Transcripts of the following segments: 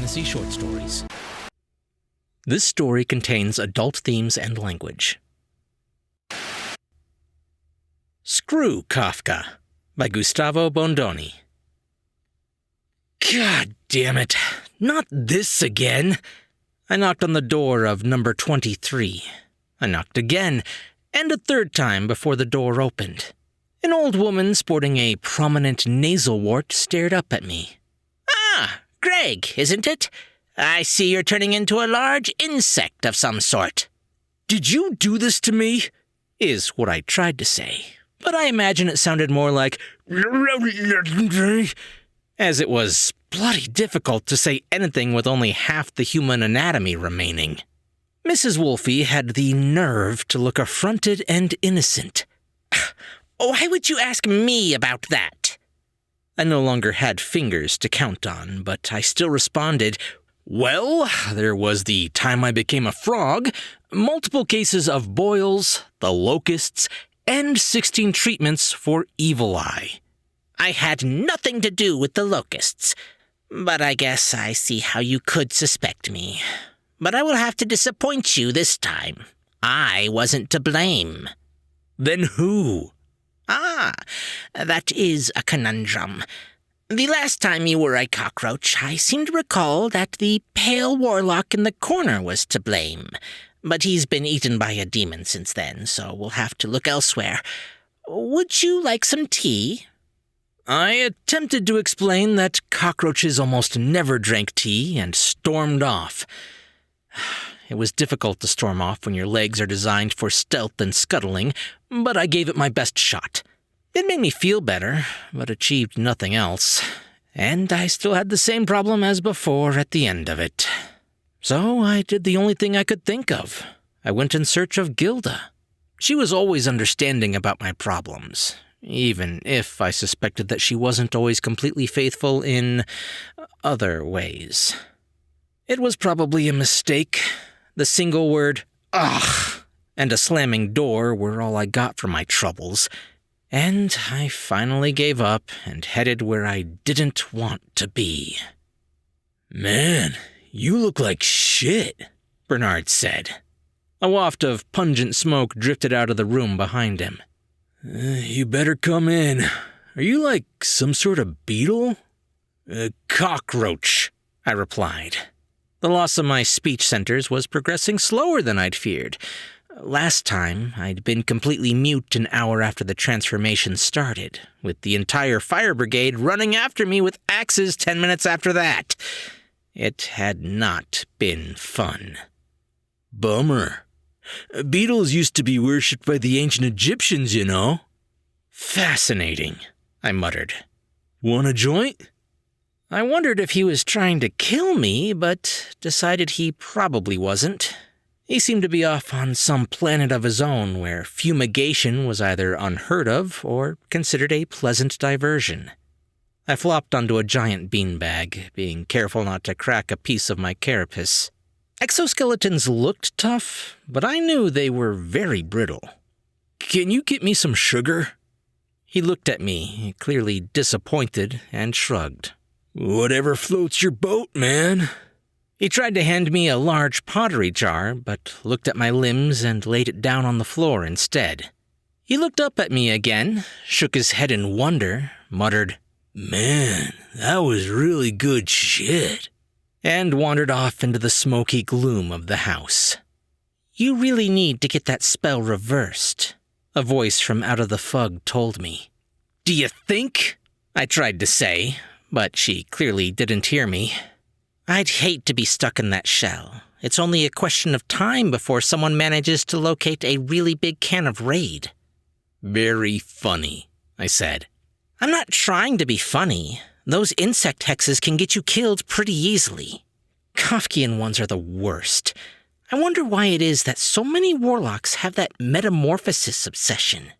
fantasy short stories. This story contains adult themes and language. Screw Kafka by Gustavo Bondoni. God damn it, not this again. I knocked on the door of number 23. I knocked again, and a third time before the door opened. An old woman sporting a prominent nasal wart stared up at me. "Ah, Greg, isn't it? I see you're turning into a large insect of some sort." "Did you do this to me?" is what I tried to say, but I imagine it sounded more like as it was bloody difficult to say anything with only half the human anatomy remaining. Mrs. Wolfie had the nerve to look affronted and innocent. "Why would you ask me about that?" I no longer had fingers to count on, but I still responded, "Well, there was the time I became a frog, multiple cases of boils, the locusts, and 16 treatments for evil eye." "I had nothing to do with the locusts, but I guess I see how you could suspect me. But I will have to disappoint you this time. I wasn't to blame." "Then who?" That is a conundrum. The last time you were a cockroach, I seem to recall that the pale warlock in the corner was to blame. But he's been eaten by a demon since then, so we'll have to look elsewhere. Would you like some tea? I attempted to explain that cockroaches almost never drank tea and stormed off. It was difficult to storm off when your legs are designed for stealth and scuttling, but I gave it my best shot. It made me feel better, but achieved nothing else, and I still had the same problem as before at the end of it. So I did the only thing I could think of. I went in search of Gilda. She was always understanding about my problems, even if I suspected that she wasn't always completely faithful in other ways. It was probably a mistake. The single word, "ugh," and a slamming door were all I got from my troubles, and I finally gave up and headed where I didn't want to be. "Man, you look like shit," Bernard said. A waft of pungent smoke drifted out of the room behind him. "You better come in. Are you like some sort of beetle?" "Cockroach," I replied. The loss of my speech centers was progressing slower than I'd feared. Last time, I'd been completely mute an hour after the transformation started, with the entire fire brigade running after me with axes 10 minutes after that. It had not been fun. "Bummer. Beetles used to be worshipped by the ancient Egyptians, you know." "Fascinating," I muttered. "Want a joint?" I wondered if he was trying to kill me, but decided he probably wasn't. He seemed to be off on some planet of his own where fumigation was either unheard of or considered a pleasant diversion. I flopped onto a giant beanbag, being careful not to crack a piece of my carapace. Exoskeletons looked tough, but I knew they were very brittle. "Can you get me some sugar?" He looked at me, clearly disappointed, and shrugged. "Whatever floats your boat, man." He tried to hand me a large pottery jar, but looked at my limbs and laid it down on the floor instead. He looked up at me again, shook his head in wonder, muttered, "Man, that was really good shit," and wandered off into the smoky gloom of the house. "You really need to get that spell reversed," a voice from out of the fog told me. "Do you think?" I tried to say, but she clearly didn't hear me. "I'd hate to be stuck in that shell. It's only a question of time before someone manages to locate a really big can of Raid." "Very funny," I said. "I'm not trying to be funny. Those insect hexes can get you killed pretty easily. Kafkian ones are the worst. I wonder why it is that so many warlocks have that metamorphosis obsession.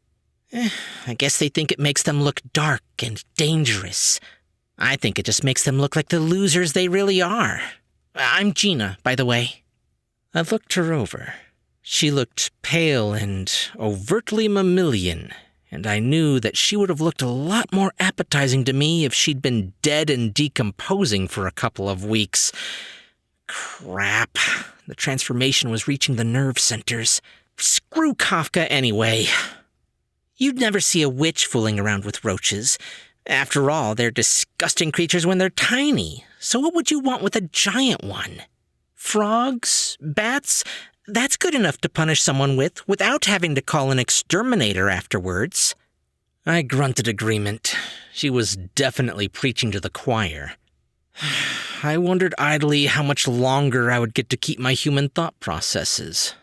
I guess they think it makes them look dark and dangerous. I think it just makes them look like the losers they really are. I'm Gina, by the way." I looked her over. She looked pale and overtly mammalian, and I knew that she would have looked a lot more appetizing to me if she'd been dead and decomposing for a couple of weeks. Crap. The transformation was reaching the nerve centers. Screw Kafka anyway. You'd never see a witch fooling around with roaches. After all, they're disgusting creatures when they're tiny. So what would you want with a giant one? Frogs? Bats? That's good enough to punish someone with without having to call an exterminator afterwards. I grunted agreement. She was definitely preaching to the choir. I wondered idly how much longer I would get to keep my human thought processes.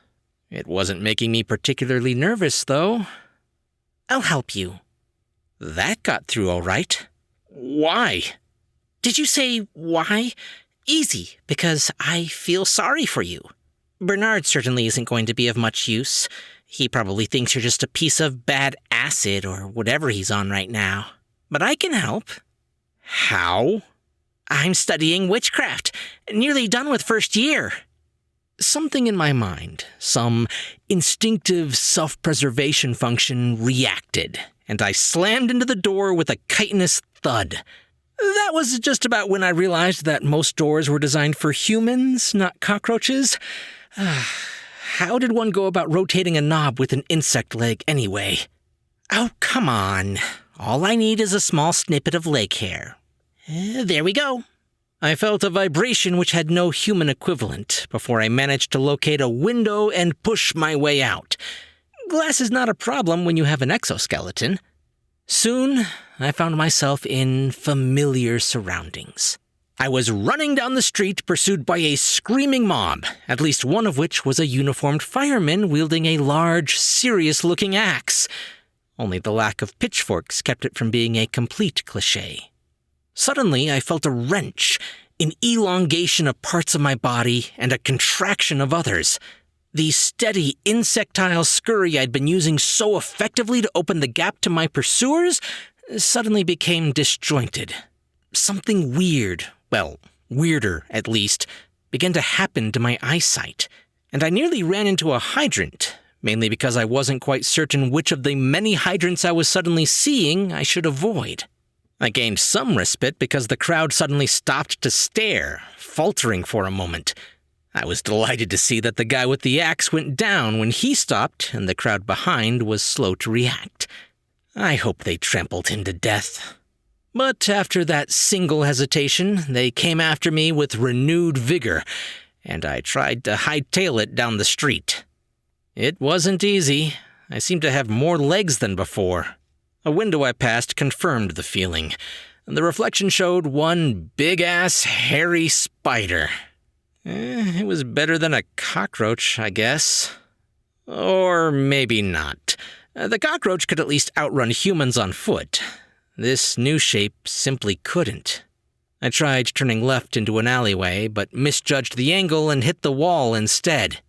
It wasn't making me particularly nervous, though. I'll help you. That got through all right. Why? Did you say why? Easy, because I feel sorry for you. Bernard certainly isn't going to be of much use. He probably thinks you're just a piece of bad acid or whatever he's on right now. But I can help. How? I'm studying witchcraft. Nearly done with first year. Something in my mind, some instinctive self-preservation function reacted, and I slammed into the door with a chitinous thud. That was just about when I realized that most doors were designed for humans, not cockroaches. How did one go about rotating a knob with an insect leg anyway? Oh, come on. All I need is a small snippet of leg hair. There we go. I felt a vibration which had no human equivalent before I managed to locate a window and push my way out. Glass is not a problem when you have an exoskeleton. Soon, I found myself in familiar surroundings. I was running down the street pursued by a screaming mob, at least one of which was a uniformed fireman wielding a large, serious-looking axe. Only the lack of pitchforks kept it from being a complete cliché. Suddenly, I felt a wrench, an elongation of parts of my body, and a contraction of others. The steady, insectile scurry I'd been using so effectively to open the gap to my pursuers suddenly became disjointed. Something weird, well, weirder at least, began to happen to my eyesight, and I nearly ran into a hydrant, mainly because I wasn't quite certain which of the many hydrants I was suddenly seeing I should avoid. I gained some respite because the crowd suddenly stopped to stare, faltering for a moment. I was delighted to see that the guy with the axe went down when he stopped and the crowd behind was slow to react. I hope they trampled him to death. But after that single hesitation, they came after me with renewed vigor, and I tried to hightail it down the street. It wasn't easy. I seemed to have more legs than before. A window I passed confirmed the feeling. The reflection showed one big-ass, hairy spider. It was better than a cockroach, I guess. Or maybe not. The cockroach could at least outrun humans on foot. This new shape simply couldn't. I tried turning left into an alleyway, but misjudged the angle and hit the wall instead.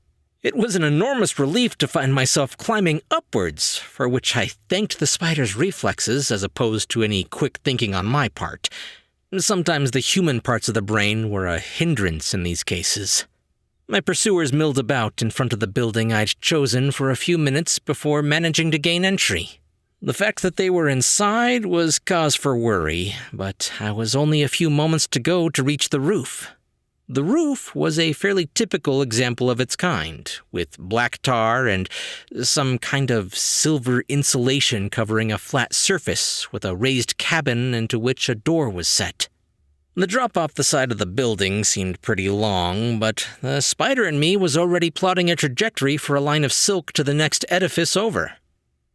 It was an enormous relief to find myself climbing upwards, for which I thanked the spider's reflexes as opposed to any quick thinking on my part. Sometimes the human parts of the brain were a hindrance in these cases. My pursuers milled about in front of the building I'd chosen for a few minutes before managing to gain entry. The fact that they were inside was cause for worry, but I was only a few moments to go to reach the roof. The roof was a fairly typical example of its kind, with black tar and some kind of silver insulation covering a flat surface with a raised cabin into which a door was set. The drop off the side of the building seemed pretty long, but the spider in me was already plotting a trajectory for a line of silk to the next edifice over.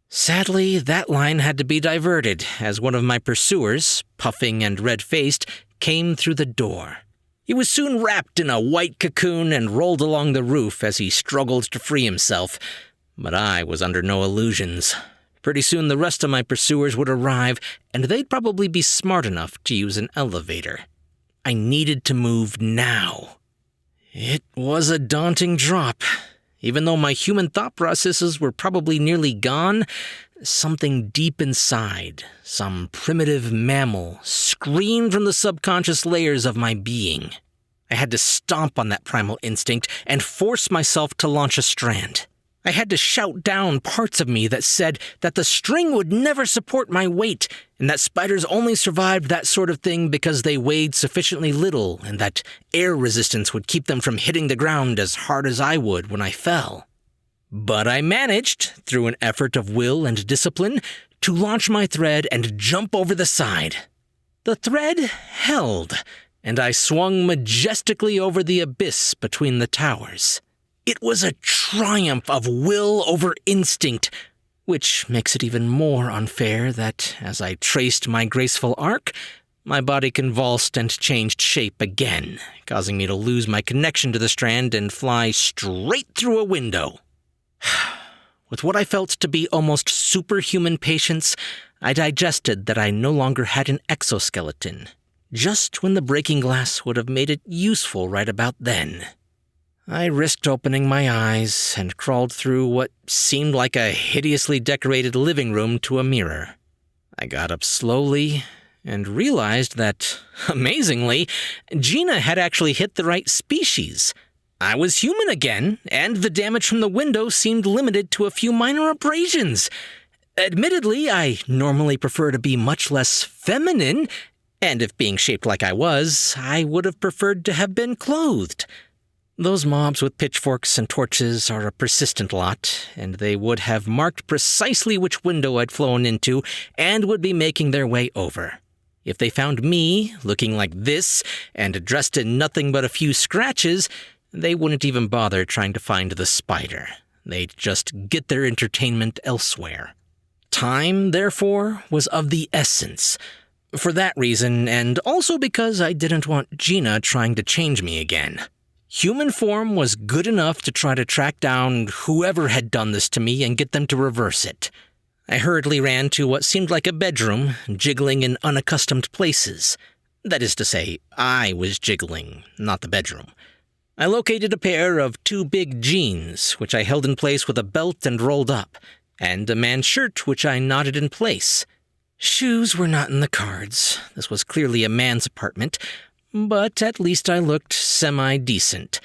Sadly, that line had to be diverted as one of my pursuers, puffing and red-faced, came through the door. He was soon wrapped in a white cocoon and rolled along the roof as he struggled to free himself, but I was under no illusions. Pretty soon the rest of my pursuers would arrive, and they'd probably be smart enough to use an elevator. I needed to move now. It was a daunting drop. Even though my human thought processes were probably nearly gone, something deep inside, some primitive mammal, screamed from the subconscious layers of my being. I had to stomp on that primal instinct and force myself to launch a strand. I had to shout down parts of me that said that the string would never support my weight, and that spiders only survived that sort of thing because they weighed sufficiently little, and that air resistance would keep them from hitting the ground as hard as I would when I fell. But I managed, through an effort of will and discipline, to launch my thread and jump over the side. The thread held, and I swung majestically over the abyss between the towers. It was a triumph of will over instinct, which makes it even more unfair that, as I traced my graceful arc, my body convulsed and changed shape again, causing me to lose my connection to the strand and fly straight through a window. With what I felt to be almost superhuman patience, I digested that I no longer had an exoskeleton, just when the breaking glass would have made it useful right about then. I risked opening my eyes and crawled through what seemed like a hideously decorated living room to a mirror. I got up slowly and realized that, amazingly, Gina had actually hit the right species. I was human again, and the damage from the window seemed limited to a few minor abrasions. Admittedly, I normally prefer to be much less feminine, and if being shaped like I was, I would have preferred to have been clothed. Those mobs with pitchforks and torches are a persistent lot, and they would have marked precisely which window I'd flown into and would be making their way over. If they found me, looking like this, and dressed in nothing but a few scratches, they wouldn't even bother trying to find the spider. They'd just get their entertainment elsewhere. Time, therefore, was of the essence. For that reason, and also because I didn't want Gina trying to change me again. Human form was good enough to try to track down whoever had done this to me and get them to reverse it. I hurriedly ran to what seemed like a bedroom, jiggling in unaccustomed places. That is to say, I was jiggling, not the bedroom. I located a pair of 2 big jeans, which I held in place with a belt and rolled up, and a man's shirt which I knotted in place. Shoes were not in the cards. This was clearly a man's apartment, but at least I looked semi-decent.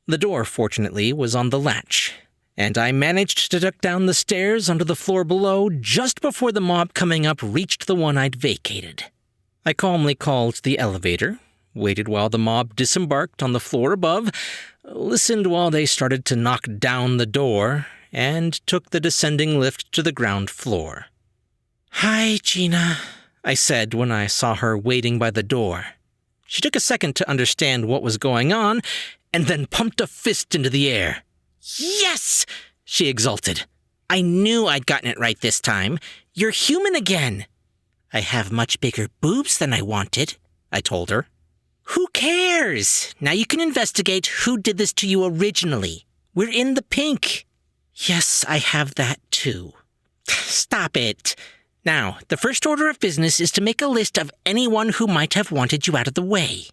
The door, fortunately, was on the latch, and I managed to duck down the stairs onto the floor below just before the mob coming up reached the one I'd vacated. I calmly called the elevator, waited while the mob disembarked on the floor above, listened while they started to knock down the door, and took the descending lift to the ground floor. "Hi, Gina," I said when I saw her waiting by the door. She took a second to understand what was going on, and then pumped a fist into the air. "Yes!" she exulted. "I knew I'd gotten it right this time. You're human again." "I have much bigger boobs than I wanted," I told her. "Who cares? Now you can investigate who did this to you originally. We're in the pink." "Yes, I have that too." "Stop it. Now, the first order of business is to make a list of anyone who might have wanted you out of the way."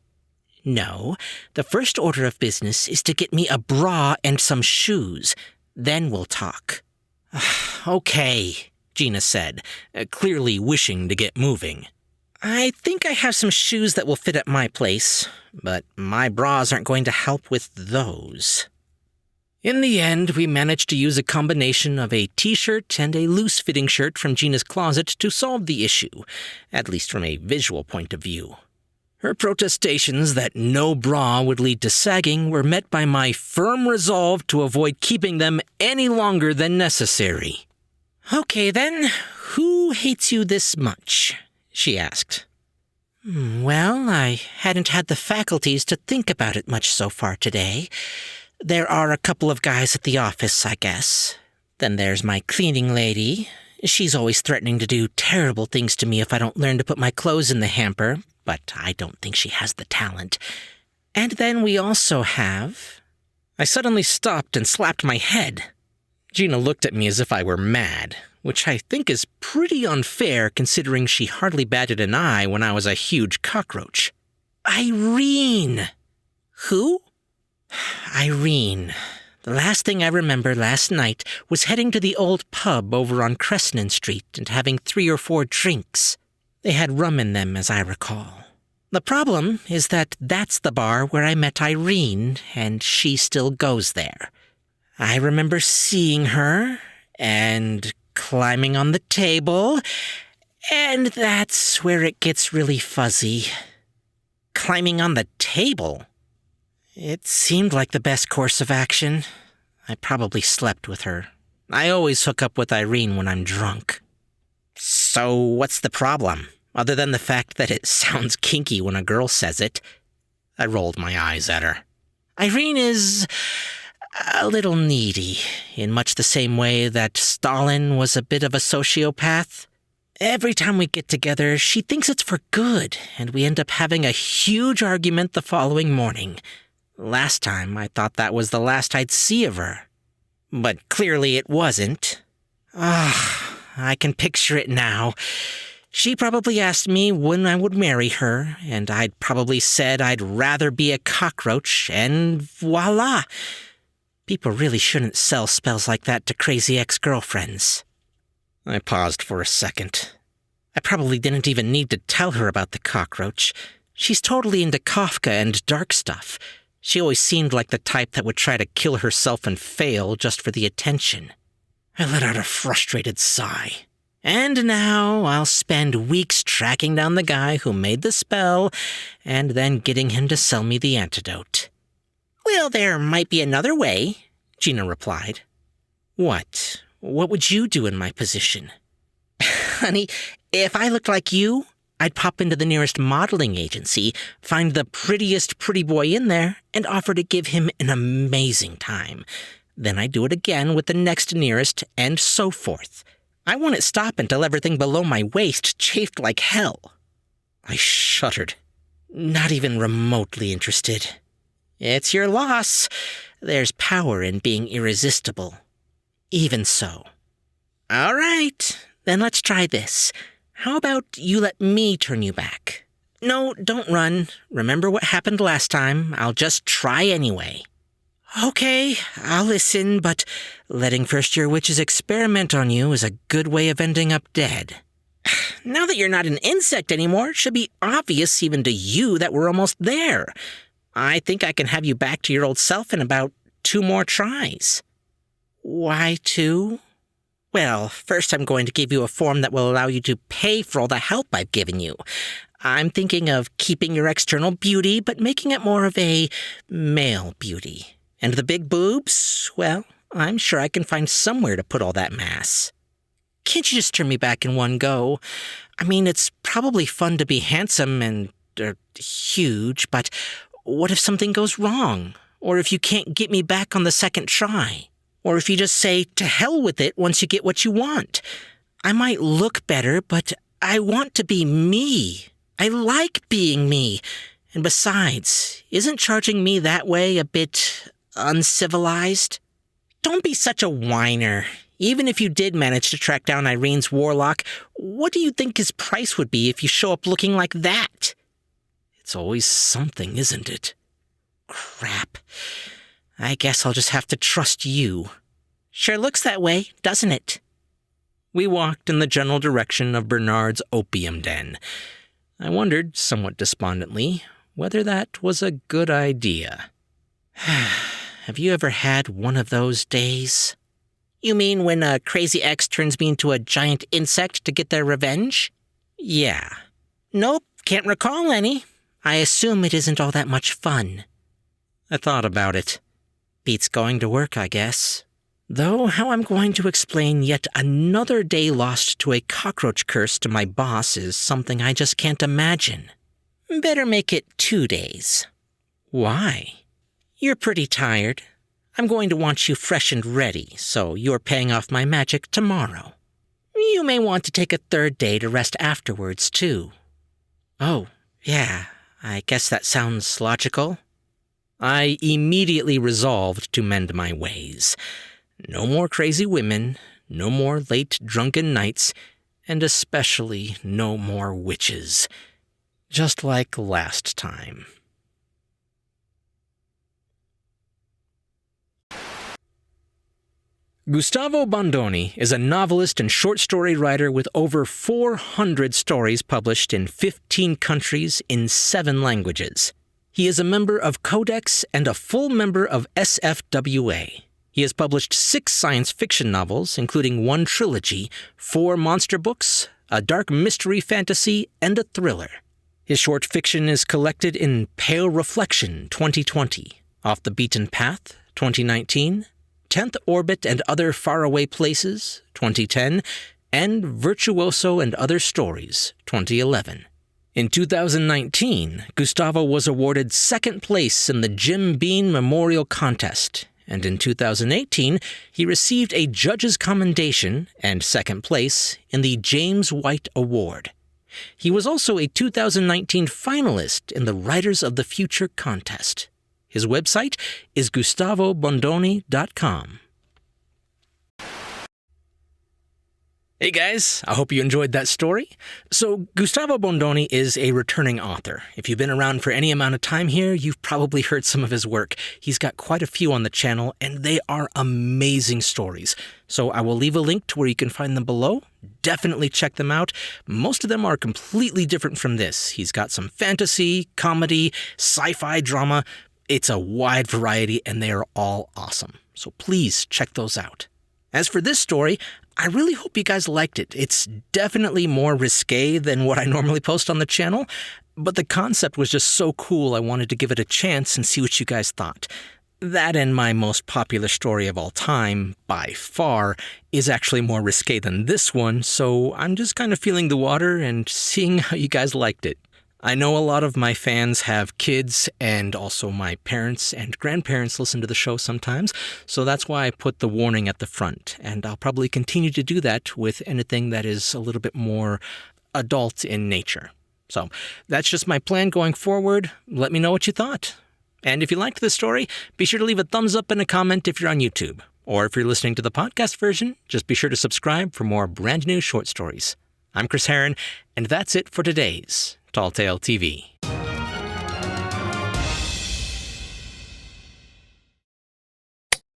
"No, the first order of business is to get me a bra and some shoes. Then we'll talk." "Okay," Gina said, clearly wishing to get moving. "I think I have some shoes that will fit at my place, but my bras aren't going to help with those." In the end, we managed to use a combination of a t-shirt and a loose-fitting shirt from Gina's closet to solve the issue, at least from a visual point of view. Her protestations that no bra would lead to sagging were met by my firm resolve to avoid keeping them any longer than necessary. "Okay then, who hates you this much?" she asked. "Well, I hadn't had the faculties to think about it much so far today. There are a couple of guys at the office, I guess. Then there's my cleaning lady. She's always threatening to do terrible things to me if I don't learn to put my clothes in the hamper, but I don't think she has the talent. And then we also have..." I suddenly stopped and slapped my head. Gina looked at me as if I were mad, which I think is pretty unfair considering she hardly batted an eye when I was a huge cockroach. "Irene!" "Who?" "Irene. The last thing I remember last night was heading to the old pub over on Crescent Street and having 3 or 4 drinks. They had rum in them, as I recall. The problem is that that's the bar where I met Irene, and she still goes there. I remember seeing her and climbing on the table, and that's where it gets really fuzzy. Climbing on the table? It seemed like the best course of action. I probably slept with her. I always hook up with Irene when I'm drunk. So what's the problem, other than the fact that it sounds kinky when a girl says it? I rolled my eyes at her. Irene is a little needy, in much the same way that Stalin was a bit of a sociopath. Every time we get together, she thinks it's for good, and we end up having a huge argument the following morning. Last time, I thought that was the last I'd see of her. But clearly it wasn't. I can picture it now. She probably asked me when I would marry her, and I'd probably said I'd rather be a cockroach, and voila! People really shouldn't sell spells like that to crazy ex-girlfriends. I paused for a second. I probably didn't even need to tell her about the cockroach. She's totally into Kafka and dark stuff. She always seemed like the type that would try to kill herself and fail just for the attention. I let out a frustrated sigh. And now I'll spend weeks tracking down the guy who made the spell, and then getting him to sell me the antidote. Well, there might be another way, Gina replied. What? What would you do in my position? Honey, if I looked like you, I'd pop into the nearest modeling agency, find the prettiest pretty boy in there, and offer to give him an amazing time. Then I'd do it again with the next nearest, and so forth. I wouldn't stop until everything below my waist chafed like hell. I shuddered. Not even remotely interested. It's your loss. There's power in being irresistible. Even so. All right, then let's try this. How about you let me turn you back? No, don't run. Remember what happened last time. I'll just try anyway. Okay, I'll listen, but letting first-year witches experiment on you is a good way of ending up dead. Now that you're not an insect anymore, it should be obvious even to you that we're almost there. I think I can have you back to your old self in about 2 more tries. Why 2? Well, first I'm going to give you a form that will allow you to pay for all the help I've given you. I'm thinking of keeping your external beauty, but making it more of a male beauty. And the big boobs? Well, I'm sure I can find somewhere to put all that mass. Can't you just turn me back in one go? I mean, it's probably fun to be handsome and huge, but what if something goes wrong? Or if you can't get me back on the second try? Or if you just say, to hell with it once you get what you want? I might look better, but I want to be me. I like being me. And besides, isn't charging me that way a bit uncivilized? Don't be such a whiner. Even if you did manage to track down Irene's warlock, what do you think his price would be if you show up looking like that? It's always something, isn't it? Crap. I guess I'll just have to trust you. Sure looks that way, doesn't it? We walked in the general direction of Bernard's opium den. I wondered, somewhat despondently, whether that was a good idea. Have you ever had one of those days? You mean when a crazy ex turns me into a giant insect to get their revenge? Yeah. Nope, can't recall any. I assume it isn't all that much fun. I thought about it. Beats going to work, I guess. Though how I'm going to explain yet another day lost to a cockroach curse to my boss is something I just can't imagine. Better make it 2 days. Why? You're pretty tired. I'm going to want you fresh and ready, so you're paying off my magic tomorrow. You may want to take a 3rd day to rest afterwards, too. Oh, yeah, I guess that sounds logical. I immediately resolved to mend my ways. No more crazy women, no more late drunken nights, and especially no more witches. Just like last time. Gustavo Bondoni is a novelist and short story writer with over 400 stories published in 15 countries in 7 languages. He is a member of Codex and a full member of SFWA. He has published 6 science fiction novels, including 1 trilogy, 4 monster books, a dark mystery fantasy, and a thriller. His short fiction is collected in Pale Reflection 2020, Off the Beaten Path 2019, 10th Orbit and Other Faraway Places 2010, and Virtuoso and Other Stories 2011. In 2019, Gustavo was awarded 2nd place in the Jim Baen Memorial Contest, and in 2018, he received a Judges Commendation and 2nd place in the James White Award. He was also a 2019 finalist in the Writers of the Future contest. His website is gustavobondoni.com. Hey guys, I hope you enjoyed that story. So, Gustavo Bondoni is a returning author. If you've been around for any amount of time here, you've probably heard some of his work. He's got quite a few on the channel, and they are amazing stories. So I will leave a link to where you can find them below. Definitely check them out. Most of them are completely different from this. He's got some fantasy, comedy, sci-fi drama. It's a wide variety, and they are all awesome. So please check those out. As for this story, I really hope you guys liked it. It's definitely more risque than what I normally post on the channel, but the concept was just so cool I wanted to give it a chance and see what you guys thought. That and my most popular story of all time, by far, is actually more risque than this one, so I'm just kind of feeling the water and seeing how you guys liked it. I know a lot of my fans have kids, and also my parents and grandparents listen to the show sometimes, so that's why I put the warning at the front, and I'll probably continue to do that with anything that is a little bit more adult in nature. So that's just my plan going forward. Let me know what you thought. And if you liked the story, be sure to leave a thumbs up and a comment if you're on YouTube. Or if you're listening to the podcast version, just be sure to subscribe for more brand new short stories. I'm Chris Herron, and that's it for today's Tall Tale TV.